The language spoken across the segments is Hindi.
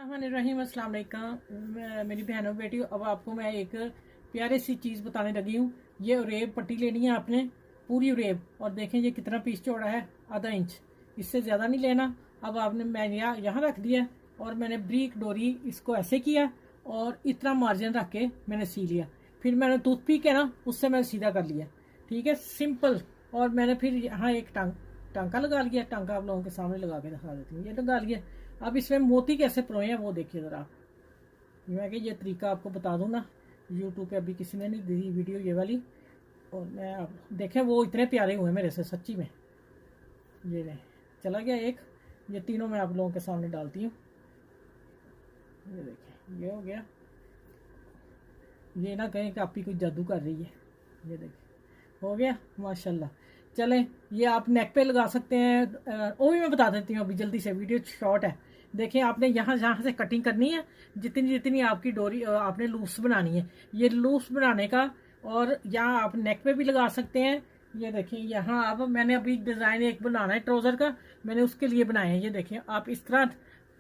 बिस्मिल्लाहिर्रहमानिर्रहीम। अस्सलाम वालेकुम मेरी बहनों बेटियों, अब आपको मैं एक प्यारे सी चीज़ बताने लगी हूँ। ये उरेब पट्टी लेनी है आपने, पूरी उरेब। और देखें ये कितना पीस चौड़ा है, आधा इंच, इससे ज़्यादा नहीं लेना। अब आपने मैंने यहाँ रख दिया और मैंने ब्रीक डोरी इसको ऐसे किया और इतना मार्जिन रख के मैंने सी लिया। फिर मैंने टूथपिक है ना, उससे मैंने सीधा कर लिया। ठीक है, सिंपल। और मैंने फिर यहाँ एक टांका लगा लिया। टांका आप लोगों के सामने लगा के दिखा देती हूँ, ये लगा लिया। अब इसमें मोती कैसे परोए हैं वो देखिए ज़रा। मैं कि ये तरीका आपको बता दूँ ना, यूट्यूब पे अभी किसी ने नहीं दी वीडियो ये वाली। और मैं आप देखें वो इतने प्यारे हुए मेरे से सच्ची में। ये नहीं चला गया एक, ये तीनों मैं आप लोगों के सामने डालती हूँ। ये देखिए ये हो गया। ये ना कहें कि आपकी कोई जादू कर रही है। ये देखिए हो गया माशाल्लाह। चलें, ये आप नेक पे लगा सकते हैं। वो भी मैं बता देती हूँ अभी जल्दी से, वीडियो शॉर्ट है। देखें आपने यहाँ से कटिंग करनी है, जितनी जितनी आपकी डोरी आपने लूज बनानी है। ये लूज बनाने का, और यहाँ आप नेक पे भी लगा सकते हैं। ये देखें यहाँ आप, मैंने अभी डिज़ाइन एक बनाना है ट्राउज़र का, मैंने उसके लिए बनाए हैं। ये देखें आप इस तरह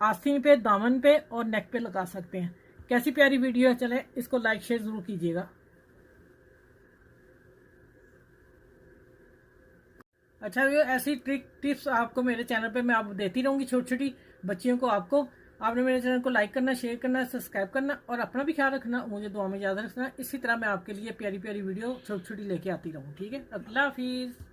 आस्तीन पे, दामन पे और नेक पे लगा सकते हैं। कैसी प्यारी वीडियो है। चलें इसको लाइक शेयर ज़रूर कीजिएगा। अच्छा, ये ऐसी टिप्स आपको मेरे चैनल पे मैं आप देती रहूँगी, छोटी छोटी बच्चियों को। आपको आपने मेरे चैनल को लाइक करना, शेयर करना, सब्सक्राइब करना और अपना भी ख्याल रखना। मुझे दुआ में याद रखना। इसी तरह मैं आपके लिए प्यारी प्यारी वीडियो छोटी छोटी लेके आती रहूँ। ठीक है, अल्लाह हाफिज़।